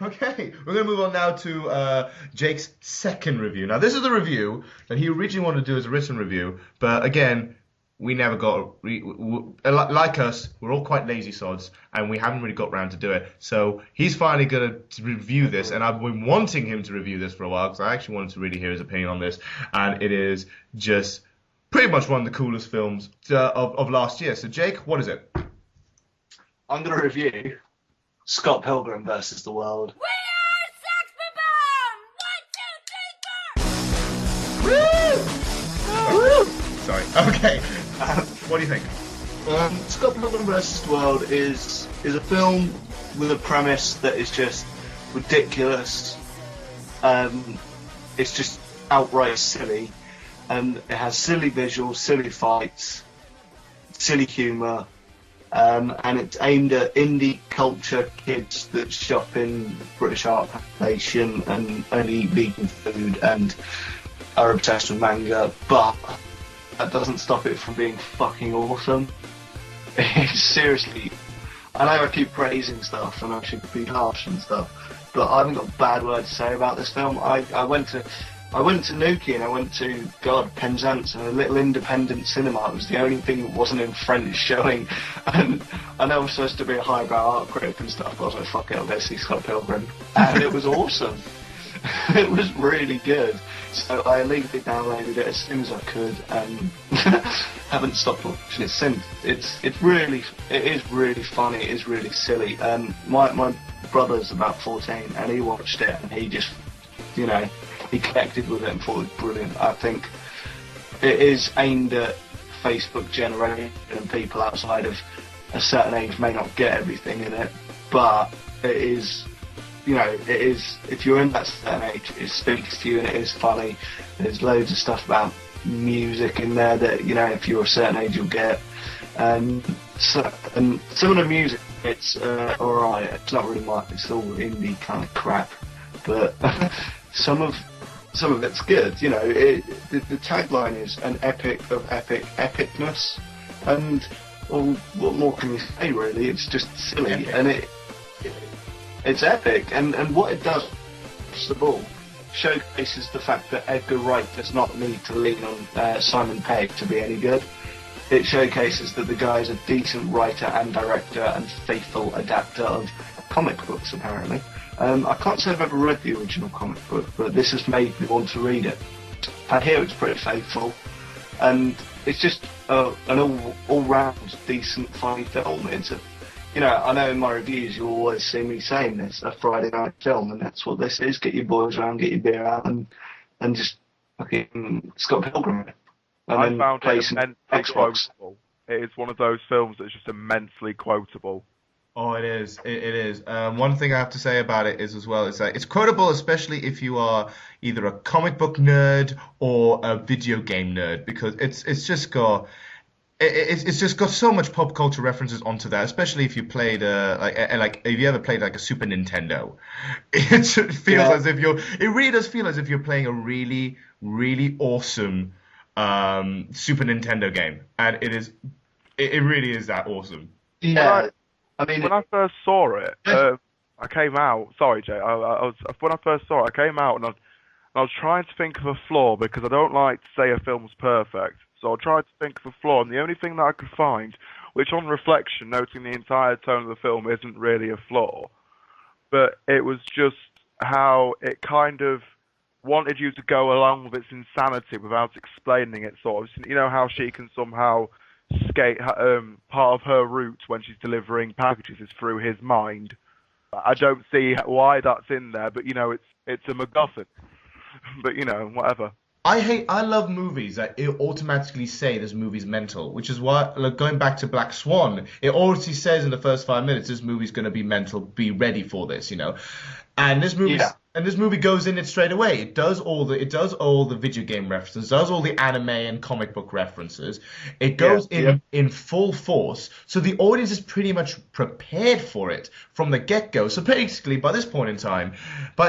Okay, we're going to move on now to Jake's second review. Now, this is the review that he originally wanted to do as a written review, but again, we never got, like us, we're all quite lazy sods, and we haven't really got round to do it. So he's finally going to review this, and I've been wanting him to review this for a while, because I actually wanted to really hear his opinion on this, and it is just pretty much one of the coolest films of last year. So Jake, what is it? I'm going to review Scott Pilgrim versus the World. Woo! Woo! Sorry. Okay. What do you think? Scott Pilgrim versus the World is a film with a premise that is just ridiculous. It's just outright silly, and it has silly visuals, silly fights, silly humour. And it's aimed at indie culture kids that shop in British art foundation and only eat vegan food and are obsessed with manga, but that doesn't stop it from being fucking awesome. It's seriously, I know I keep praising stuff and I should be harsh and stuff, but I haven't got a bad word to say about this film. I went to Nuki and I went to Penzance and a little independent cinema. It was the only thing that wasn't in French showing. And I know I'm supposed to be a highbrow art critic and stuff, but I was like, fuck it, I'll go see Scott Pilgrim. And it was awesome. It was really good. So I illegally downloaded it as soon as I could and haven't stopped watching it since. It is really funny, it is really silly. My brother's about 14 and he watched it and he just, he connected with it and thought it was brilliant. I think it is aimed at Facebook generation and people outside of a certain age may not get everything in it, but it is, if you're in that certain age, it speaks to you and it is funny. There's loads of stuff about music in there that, if you're a certain age you'll get. And some of the music, it's alright, it's not really it's all indie kind of crap, but some of it's good, the tagline is an epic of epicness, and well, what more can you say really? It's just silly, epic. And it's epic, and what it does, first of all, showcases the fact that Edgar Wright does not need to lean on Simon Pegg to be any good. It showcases that the guy is a decent writer and director and faithful adapter of comic books, apparently. I can't say I've ever read the original comic book, but this has made me want to read it. I hear it's pretty faithful, and it's just an all-round decent, funny film. It's I know in my reviews you always see me saying this, a Friday night film, and that's what this is. Get your boys around, get your beer out, and just fucking Scott Pilgrim. I found it immensely quotable. It is one of those films that's just immensely quotable. Oh, it is. It is. One thing I have to say about it is as well is that it's quotable, especially if you are either a comic book nerd or a video game nerd, because it's just got so much pop culture references onto that, especially if you played like if you ever played like a Super Nintendo. It feels as if it really does feel as if you're playing a really, really awesome Super Nintendo game, and it really is that awesome. Yeah. When I first saw it, I came out. Sorry, Jay. When I first saw it, I came out and I was trying to think of a flaw because I don't like to say a film's perfect. So I tried to think of a flaw, and the only thing that I could find, which on reflection, noting the entire tone of the film, isn't really a flaw, but it was just how it kind of wanted you to go along with its insanity without explaining it. Sort of, how she can somehow skate part of her route when she's delivering packages is through his mind. I don't see why that's in there, but it's a MacGuffin. But whatever. I love movies that automatically say this movie's mental, which is why, like, going back to Black Swan, it already says in the first 5 minutes this movie's going to be mental, be ready for this, And this movie goes in it straight away. It does all the video game references, does all the anime and comic book references. It goes in full force, so the audience is pretty much prepared for it from the get-go. So basically, by this point in time,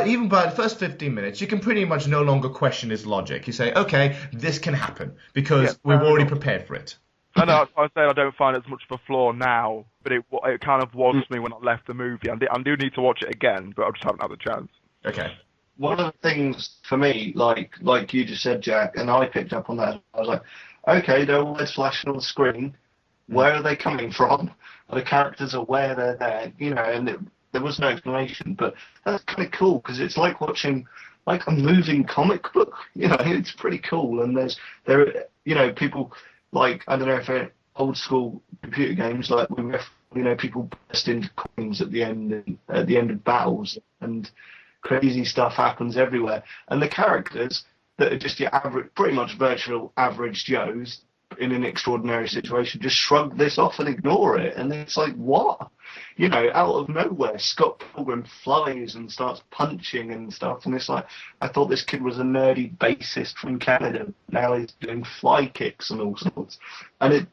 even by the first 15 minutes, you can pretty much no longer question his logic. You say, okay, this can happen because we've already prepared for it. I know, I said I don't find it as much of a flaw now, but it kind of was to me when I left the movie. I do need to watch it again, but I just haven't had the chance. Okay. One of the things for me, like you just said, Jack, and I picked up on that. I was like, okay, they're always flashing on the screen. Where are they coming from? Are the characters aware they're there? And there was no explanation, but that's kind of cool because it's like watching like a moving comic book. It's pretty cool. And people like, I don't know if they're old school computer games, like people burst into coins at the end of battles, and crazy stuff happens everywhere. And the characters that are just your average, pretty much virtual average Joes in an extraordinary situation, just shrug this off and ignore it. And it's like, what? Out of nowhere, Scott Pilgrim flies and starts punching and stuff. And it's like, I thought this kid was a nerdy bassist from Canada. Now he's doing fly kicks and all sorts. And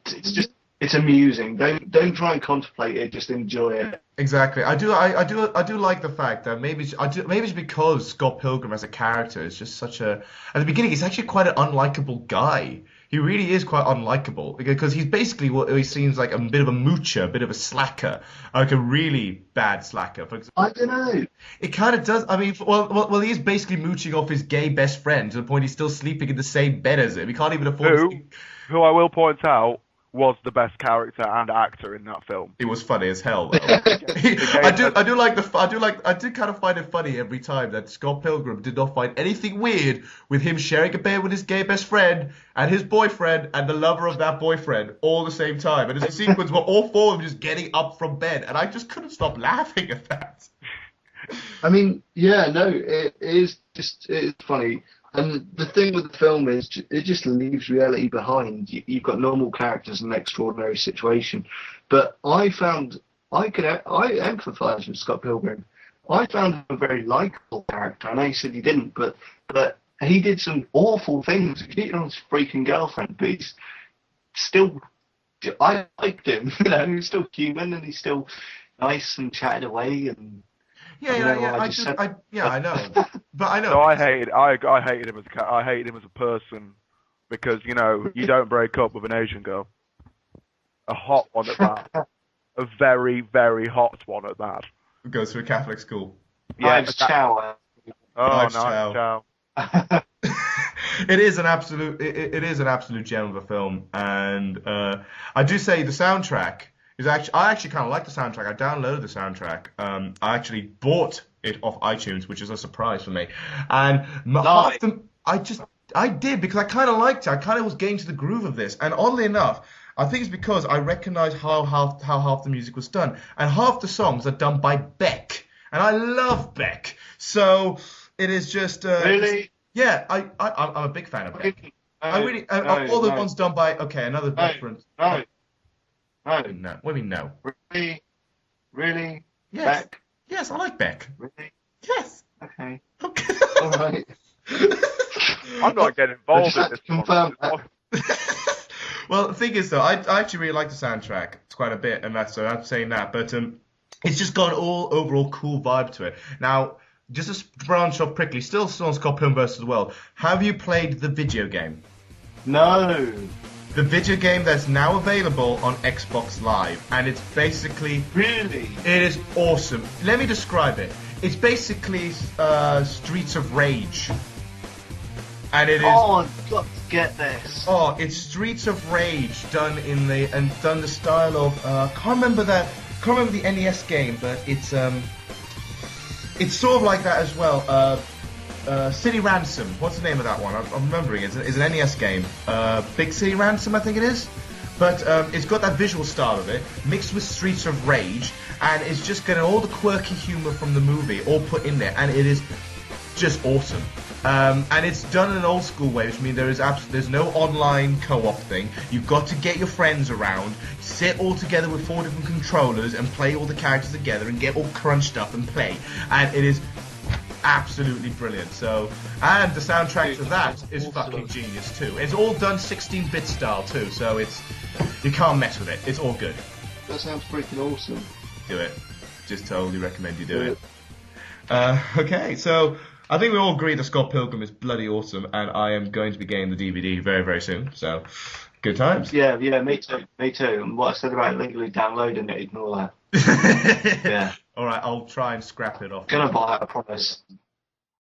it's amusing. Don't try and contemplate it. Just enjoy it. Exactly. I do like the fact that maybe it's because Scott Pilgrim as a character is just such a. At the beginning, he's actually quite an unlikable guy. He really is quite unlikable because he's basically what he seems like, a bit of a moocher, a bit of a slacker, like a really bad slacker. For example, I don't know. It kind of does. I mean, well, he is basically mooching off his gay best friend to the point he's still sleeping in the same bed as him. He can't even afford. Who I will point out was the best character and actor in that film. It was funny as hell, though. I do kind of find it funny every time that Scott Pilgrim did not find anything weird with him sharing a bed with his gay best friend and his boyfriend and the lover of that boyfriend all the same time. And there's a sequence where all four of them just getting up from bed, and I just couldn't stop laughing at that. I mean, yeah, no, it's funny. And the thing with the film is, it just leaves reality behind. You've got normal characters in an extraordinary situation. But I empathise with Scott Pilgrim. I found him a very likable character. I know you said he didn't, but he did some awful things. He cheated on his freaking girlfriend, but he's still. I liked him. He's still human and he's still nice and chatted away and. I know, but I know. So I hated him I hated him as a person because you don't break up with an Asian girl, a hot one at that, a very very hot one at that. Goes to a Catholic school. Yeah, it's Chow. Oh, nice Chow. It is an absolute gem of a film, and I do say the soundtrack. I actually kind of like the soundtrack. I downloaded the soundtrack. I actually bought it off iTunes, which is a surprise for me. And I did because I kind of liked it. I kind of was getting to the groove of this. And oddly enough, I think it's because I recognized how half the music was done. And half the songs are done by Beck. And I love Beck. So it is just... really? Yeah, I'm a big fan of Beck. All the ones done by... Okay, another reference. No. No. What do you mean no? Really? Yes. Beck? Yes, I like Beck. Really? Yes. Okay. Okay. All right. I'm not getting involved in this confirm one. Well, the thing is, though, I actually really like the soundtrack. It's quite a bit, and that's so I'm saying that. But it's just got an overall cool vibe to it. Now, just to branch off quickly, still on Scott Pilgrim vs. World, have you played the video game? No. The video game that's now available on Xbox Live, and it's basically... Really? It is awesome. Let me describe it. It's basically Streets of Rage. And it is... Oh, I've got to get this. Oh, it's Streets of Rage done the style of... can't remember the NES game, but it's sort of like that as well. City Ransom. What's the name of that one? I'm remembering it. It's an NES game. Big City Ransom, I think it is. But it's got that visual style of it, mixed with Streets of Rage, and it's just getting all the quirky humor from the movie all put in there, and it is just awesome. And it's done in an old school way, which means there's no online co-op thing. You've got to get your friends around, sit all together with 4 different controllers, and play all the characters together and get all crunched up and play. And it is absolutely brilliant. So, and the soundtrack to that is fucking genius too. It's all done 16-bit style too, so you can't mess with it. It's all good. That sounds freaking awesome. Do it. Just totally recommend you do it. Okay, so I think we all agree that Scott Pilgrim is bloody awesome, and I am going to be getting the DVD very, very soon. So, Good times. Yeah, me too. And what I said about legally downloading it, ignore that. Yeah. All right, I'll try and scrap it off. Gonna buy it, I promise.